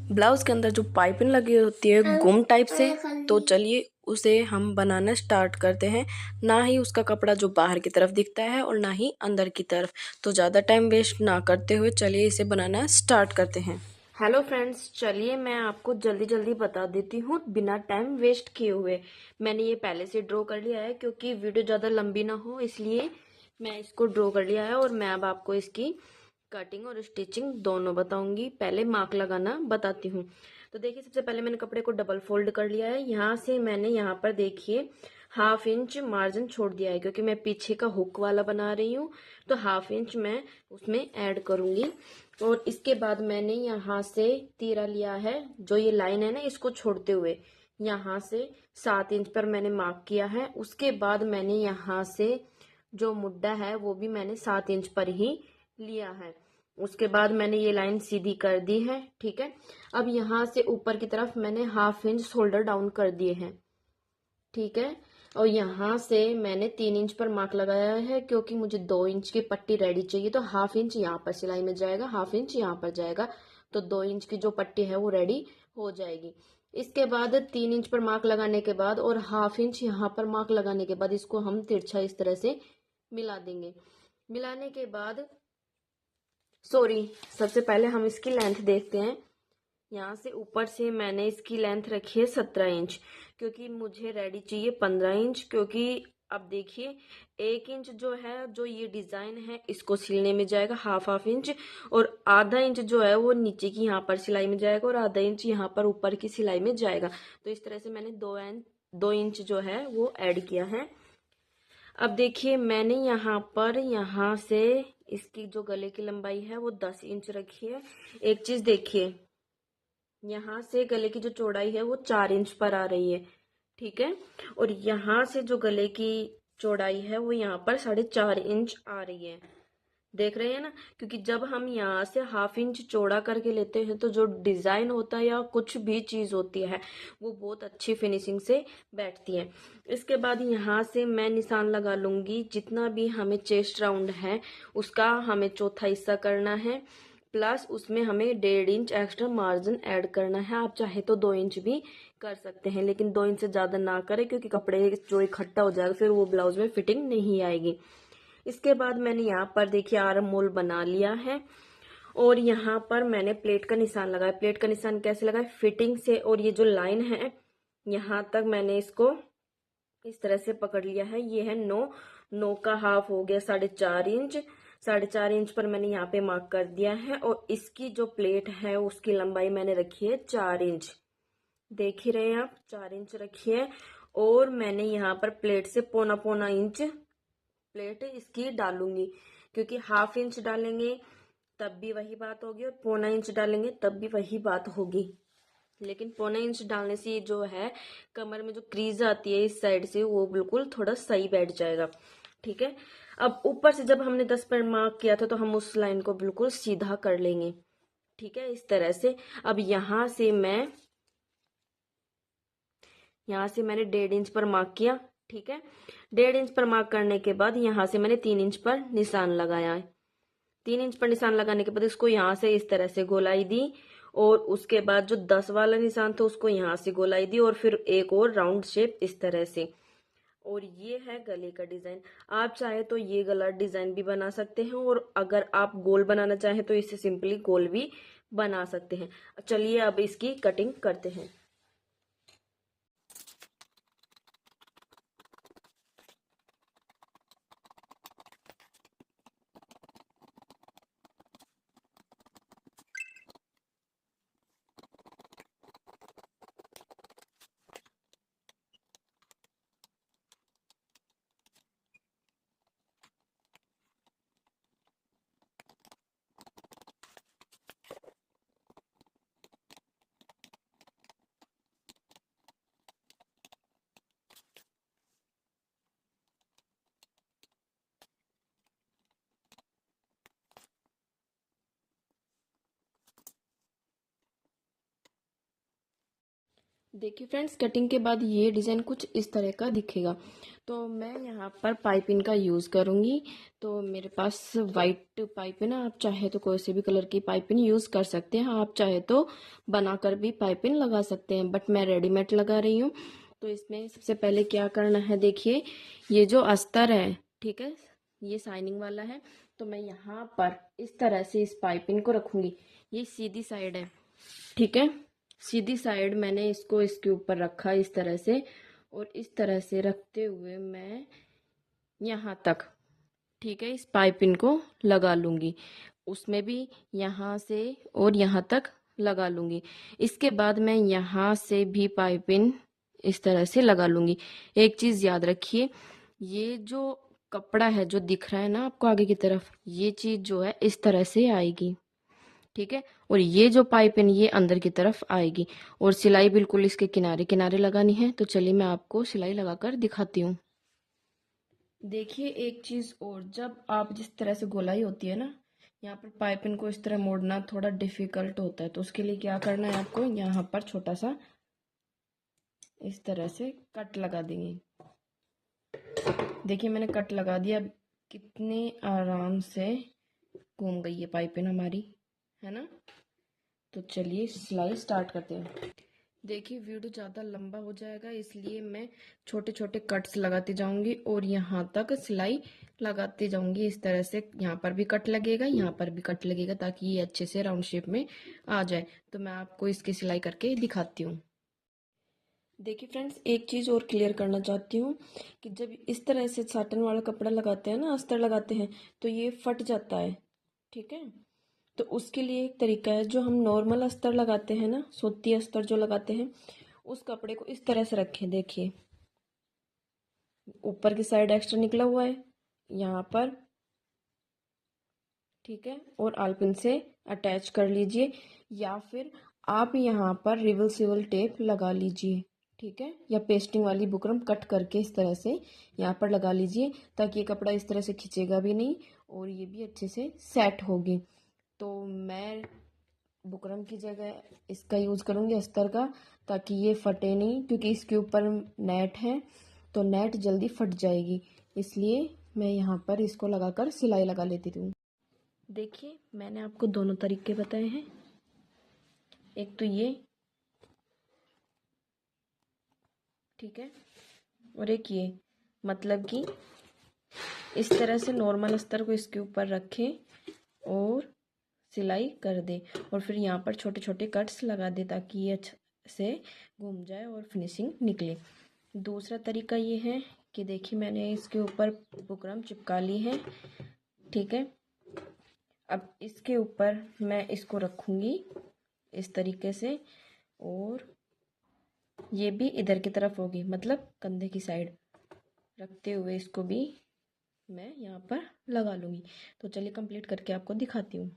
Blouse के अंदर जो पाइपिंग लगी होती है गुम टाइप से, तो चलिए उसे हम बनाना स्टार्ट करते हैं। ना ही उसका कपड़ा जो बाहर की तरफ दिखता है और ना ही अंदर की तरफ। तो ज़्यादा टाइम वेस्ट ना करते हुए चलिए इसे बनाना स्टार्ट करते हैं। हेलो फ्रेंड्स, चलिए मैं आपको जल्दी जल्दी बता देती हूँ बिना टाइम वेस्ट किए हुए। मैंने ये पहले से ड्रॉ कर लिया है क्योंकि वीडियो ज़्यादा लंबी ना हो, इसलिए मैं इसको ड्रॉ कर लिया है। और मैं अब आपको इसकी कटिंग और स्टिचिंग दोनों बताऊंगी। पहले मार्क लगाना बताती हूँ। तो देखिए, सबसे पहले मैंने कपड़े को डबल फोल्ड कर लिया है। यहाँ से मैंने यहाँ पर देखिए 1/2 इंच मार्जिन छोड़ दिया है क्योंकि मैं पीछे का हुक वाला बना रही हूँ। तो 1/2 इंच मैं उसमें ऐड करूंगी। और इसके बाद मैंने यहाँ से तीरा लिया है, जो ये लाइन है ना, इसको छोड़ते हुए यहाँ से 7 इंच पर मैंने मार्क किया है। उसके बाद मैंने यहाँ से जो मुड्डा है वो भी मैंने 7 इंच पर ही लिया है। उसके बाद मैंने ये लाइन सीधी कर दी है। ठीक है, अब यहाँ से ऊपर की तरफ मैंने 1/2 इंच शोल्डर डाउन कर दिए हैं। ठीक है, और यहाँ से मैंने 3 इंच पर मार्क लगाया है क्योंकि मुझे 2 इंच की पट्टी रेडी चाहिए। तो 1/2 इंच यहाँ पर सिलाई में जाएगा, 1/2 इंच यहाँ पर जाएगा, तो 2 इंच की जो पट्टी है वो रेडी हो जाएगी। इसके बाद 3 इंच पर मार्क लगाने के बाद और 1/2 इंच यहाँ पर मार्क लगाने के बाद इसको हम तिरछा इस तरह से मिला देंगे। मिलाने के बाद सबसे पहले हम इसकी लेंथ देखते हैं। यहाँ से ऊपर से मैंने इसकी लेंथ रखी है 17 इंच, क्योंकि मुझे रेडी चाहिए 15 इंच। क्योंकि अब देखिए, 1 इंच जो है, जो ये डिजाइन है, इसको सिलने में जाएगा हाफ हाफ इंच, और आधा इंच जो है वो नीचे की यहाँ पर सिलाई में जाएगा और आधा इंच यहाँ पर ऊपर की सिलाई में जाएगा। तो इस तरह से मैंने 2 इंच जो है वो ऐड किया है। अब देखिए, मैंने यहाँ पर यहाँ से इसकी जो गले की लंबाई है वो 10 इंच रखी है। एक चीज देखिए, यहाँ से गले की जो चौड़ाई है वो 4 इंच पर आ रही है। ठीक है, और यहाँ से जो गले की चौड़ाई है वो यहाँ पर 4.5 इंच आ रही है। देख रहे हैं ना, क्योंकि जब हम यहाँ से 1/2 इंच चौड़ा करके लेते हैं तो जो डिजाइन होता है या कुछ भी चीज होती है वो बहुत अच्छी फिनिशिंग से बैठती है। इसके बाद यहाँ से मैं निशान लगा लूंगी। जितना भी हमें चेस्ट राउंड है उसका हमें चौथा हिस्सा करना है, प्लस उसमें हमें 1.5 इंच एक्स्ट्रा मार्जिन ऐड करना है। आप चाहे तो 2 इंच भी कर सकते हैं, लेकिन 2 इंच से ज्यादा ना करें क्योंकि कपड़े जो इकट्ठा हो जाएगा फिर वो ब्लाउज में फिटिंग नहीं आएगी। इसके बाद मैंने यहाँ पर देखिए आर्म मोल बना लिया है, और यहाँ पर मैंने प्लेट का निशान लगाया। प्लेट का निशान कैसे लगाया? फिटिंग से। और ये जो लाइन है यहाँ तक मैंने इसको इस तरह से पकड़ लिया है। ये है 9, 9 का हाफ हो गया 4.5 इंच। 4.5 इंच पर मैंने यहाँ पे मार्क कर दिया है, और इसकी जो प्लेट है उसकी लंबाई मैंने रखी है 4 इंच। देख ही रहे हैं आप, 4 इंच रखी है। और मैंने यहाँ पर प्लेट से पौना पौना इंच प्लेट इसकी डालूंगी, क्योंकि 1/2 इंच डालेंगे तब भी वही बात होगी और पौना इंच डालेंगे तब भी वही बात होगी। लेकिन पौना इंच डालने से ये जो है कमर में जो क्रीज आती है इस साइड से वो बिल्कुल थोड़ा सही बैठ जाएगा। ठीक है, अब ऊपर से जब हमने 10 पर मार्क किया था तो हम उस लाइन को बिल्कुल सीधा कर लेंगे। ठीक है, इस तरह से। अब यहाँ से मैंने 1.5 इंच पर मार्क किया। ठीक है, 1.5 इंच पर मार्क करने के बाद यहाँ से मैंने 3 इंच पर निशान लगाया है। 3 इंच पर निशान लगाने के बाद इसको यहाँ से इस तरह से गोलाई दी, और उसके बाद जो 10 वाला निशान था उसको यहाँ से गोलाई दी, और फिर एक और राउंड शेप इस तरह से। और ये है गले का डिजाइन। आप चाहे तो ये गला डिजाइन भी बना सकते हैं, और अगर आप गोल बनाना चाहें तो इसे सिंपली गोल भी बना सकते हैं। चलिए अब इसकी कटिंग करते हैं। देखिए फ्रेंड्स, कटिंग के बाद ये डिजाइन कुछ इस तरह का दिखेगा। तो मैं यहाँ पर पाइपिंग का यूज़ करूँगी। तो मेरे पास वाइट पाइपिंग है, आप चाहे तो कोई से भी कलर की पाइपिंग यूज़ कर सकते हैं, आप चाहे तो बनाकर भी पाइपिंग लगा सकते हैं, बट मैं रेडीमेड लगा रही हूँ। तो इसमें सबसे पहले क्या करना है, देखिए ये जो अस्तर है, ठीक है, ये शाइनिंग वाला है। तो मैं यहाँ पर इस तरह से इस पाइपिंग को रखूँगी। ये सीधी साइड है, ठीक है, सीधी साइड मैंने इसको इसके ऊपर रखा इस तरह से, और इस तरह से रखते हुए मैं यहाँ तक, ठीक है, इस पाइपिंग को लगा लूँगी। उसमें भी यहाँ से और यहाँ तक लगा लूँगी। इसके बाद मैं यहाँ से भी पाइपिंग इस तरह से लगा लूँगी। एक चीज़ याद रखिए, ये जो कपड़ा है जो दिख रहा है ना आपको आगे की तरफ, ये चीज़ जो है इस तरह से आएगी, ठीक है, और ये जो पाइपिंग ये अंदर की तरफ आएगी, और सिलाई बिल्कुल इसके किनारे किनारे लगानी है। तो चलिए मैं आपको सिलाई लगाकर दिखाती हूँ। देखिए एक चीज़ और, जब आप जिस तरह से गोलाई होती है ना, यहाँ पर पाइपिंग को इस तरह मोड़ना थोड़ा डिफिकल्ट होता है। तो उसके लिए क्या करना है आपको, यहाँ पर छोटा सा इस तरह से कट लगा देंगे। देखिए मैंने कट लगा दिया, कितने आराम से घूम गई है पाइपिंग हमारी, है ना। तो चलिए सिलाई स्टार्ट करते हैं। देखिए वीडियो ज़्यादा लंबा हो जाएगा, इसलिए मैं छोटे छोटे कट्स लगाती जाऊंगी और यहाँ तक सिलाई लगाती जाऊंगी। इस तरह से यहाँ पर भी कट लगेगा, यहाँ पर भी कट लगेगा, ताकि ये अच्छे से राउंड शेप में आ जाए। तो मैं आपको इसकी सिलाई करके दिखाती हूँ। देखिए फ्रेंड्स, एक चीज़ और क्लियर करना चाहती हूँ कि जब इस तरह से साटन वाला कपड़ा लगाते हैं ना, अस्तर लगाते हैं, तो ये फट जाता है, ठीक है। तो उसके लिए एक तरीका है, जो हम नॉर्मल अस्तर लगाते हैं ना, सूती अस्तर जो लगाते हैं, उस कपड़े को इस तरह से रखें। देखिए ऊपर की साइड एक्स्ट्रा निकला हुआ है यहाँ पर, ठीक है, और आलपिन से अटैच कर लीजिए, या फिर आप यहाँ पर रिवर्सिबल टेप लगा लीजिए, ठीक है, या पेस्टिंग वाली बुकरम कट करके इस तरह से यहाँ पर लगा लीजिए, ताकि ये कपड़ा इस तरह से खिंचेगा भी नहीं और ये भी अच्छे से सेट होगी। तो मैं बुकरम की जगह इसका यूज़ करूँगी, अस्तर का, ताकि ये फटे नहीं, क्योंकि इसके ऊपर नेट है तो नेट जल्दी फट जाएगी, इसलिए मैं यहाँ पर इसको लगाकर सिलाई लगा लेती हूँ। देखिए मैंने आपको दोनों तरीके बताए हैं, एक तो ये, ठीक है, और एक ये, मतलब कि इस तरह से नॉर्मल अस्तर को इसके ऊपर रखें और सिलाई कर दे, और फिर यहाँ पर छोटे छोटे कट्स लगा दे, ताकि ये अच्छे से घूम जाए और फिनिशिंग निकले। दूसरा तरीका ये है कि देखिए मैंने इसके ऊपर बुकरम चिपका ली है, ठीक है। अब इसके ऊपर मैं इसको रखूँगी इस तरीके से, और ये भी इधर की तरफ होगी, मतलब कंधे की साइड रखते हुए इसको भी मैं यहाँ पर लगा लूँगी। तो चलिए कंप्लीट करके आपको दिखाती हूँ।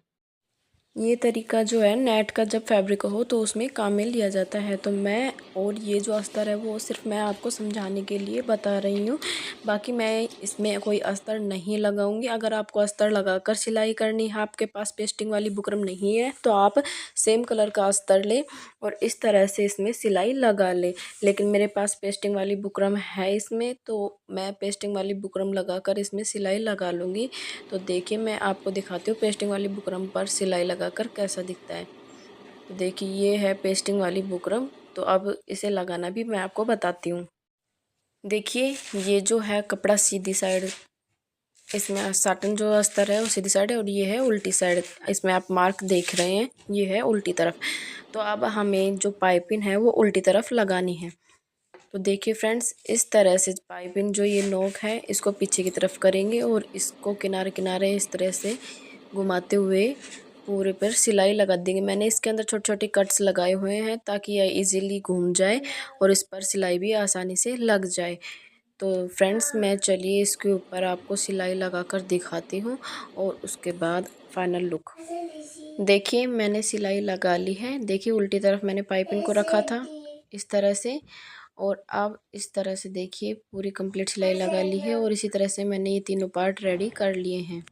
ये तरीका जो है नेट का, जब फैब्रिक हो तो उसमें काम में लिया जाता है। तो मैं, और ये जो अस्तर है वो सिर्फ मैं आपको समझाने के लिए बता रही हूँ, बाकी मैं इसमें कोई अस्तर नहीं लगाऊंगी। अगर आपको अस्तर लगाकर सिलाई करनी है, आपके पास पेस्टिंग वाली बुकरम नहीं है, तो आप सेम कलर का अस्तर लें और इस तरह से इसमें सिलाई लगा लें। लेकिन मेरे पास पेस्टिंग वाली बुकरम है इसमें, तो मैं पेस्टिंग वाली बुकरम लगाकर इसमें सिलाई लगा लूँगी। तो देखिए मैं आपको दिखाती हूँ पेस्टिंग वाली बुकरम पर सिलाई लगाकर कैसा दिखता है। तो देखिए ये है पेस्टिंग वाली बुकरम, तो अब इसे लगाना भी मैं आपको बताती हूँ। देखिए ये जो है कपड़ा सीधी साइड, इसमें साटन जो अस्तर है वो सीधी साइड है, और ये है उल्टी साइड, इसमें आप मार्क देख रहे हैं, ये है उल्टी तरफ। तो अब हमें जो पाइपिंग है वो उल्टी तरफ लगानी है। तो देखिए फ्रेंड्स, इस तरह से पाइपिंग जो ये नोक है इसको पीछे की तरफ करेंगे, और इसको किनारे किनारे इस तरह से घुमाते हुए पूरे पर सिलाई लगा देंगे। मैंने इसके अंदर छोटे छोटे कट्स लगाए हुए हैं, ताकि यह इजीली घूम जाए और इस पर सिलाई भी आसानी से लग जाए। तो फ्रेंड्स मैं चलिए इसके ऊपर आपको सिलाई लगाकर दिखाती हूँ, और उसके बाद फाइनल लुक। देखिए मैंने सिलाई लगा ली है। देखिए उल्टी तरफ मैंने पाइपिंग को रखा था इस तरह से, और अब इस तरह से देखिए पूरी कंप्लीट सिलाई लगा ली है, और इसी तरह से मैंने ये तीनों पार्ट रेडी कर लिए हैं।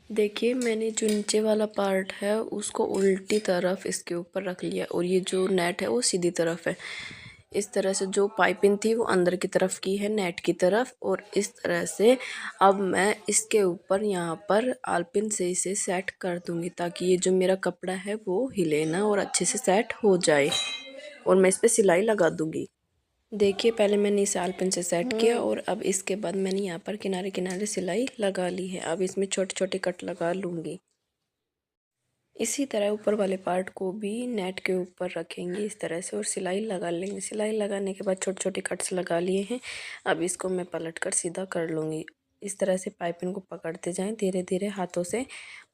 देखिए मैंने जो नीचे वाला पार्ट है उसको उल्टी तरफ इसके ऊपर रख लिया, और ये जो नेट है वो सीधी तरफ है। इस तरह से जो पाइपिंग थी वो अंदर की तरफ की है नेट की तरफ, और इस तरह से अब मैं इसके ऊपर यहाँ पर आलपिन से इसे सेट कर दूंगी ताकि ये जो मेरा कपड़ा है वो हिले ना और अच्छे से सेट हो जाए, और मैं इस पर सिलाई लगा दूंगी। देखिए पहले मैंने इसे आलपिन से सेट किया और अब इसके बाद मैंने यहाँ पर किनारे किनारे सिलाई लगा ली है। अब इसमें छोटे छोटे कट लगा लूँगी। इसी तरह ऊपर वाले पार्ट को भी नेट के ऊपर रखेंगे इस तरह से और सिलाई लगा लेंगे। सिलाई लगाने के बाद छोटे छोटे कट्स लगा लिए हैं। अब इसको मैं पलट कर सीधा कर लूँगी। इस तरह से पाइपिंग को पकड़ते जाएं धीरे धीरे हाथों से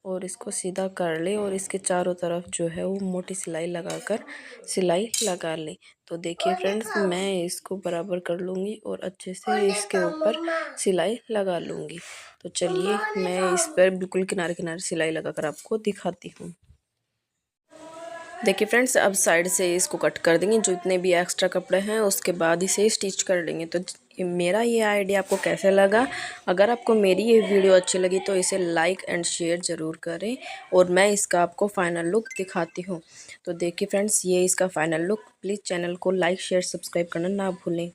और इसको सीधा कर ले, और इसके चारों तरफ जो है वो मोटी सिलाई लगाकर सिलाई लगा ले। तो देखिए फ्रेंड्स, मैं इसको बराबर कर लूँगी और अच्छे से इसके ऊपर सिलाई लगा लूँगी। तो चलिए मैं इस पर बिल्कुल किनारे किनारे सिलाई लगाकर आपको दिखाती हूँ। देखिए फ्रेंड्स, अब साइड से इसको कट कर देंगे, जो इतने भी एक्स्ट्रा कपड़े हैं उसके बाद इसे स्टिच कर लेंगे। तो मेरा ये आइडिया आपको कैसे लगा? अगर आपको मेरी ये वीडियो अच्छी लगी तो इसे लाइक एंड शेयर ज़रूर करें, और मैं इसका आपको फाइनल लुक दिखाती हूँ। तो देखिए फ्रेंड्स, ये इसका फाइनल लुक। प्लीज़ चैनल को लाइक शेयर सब्सक्राइब करना ना भूलें।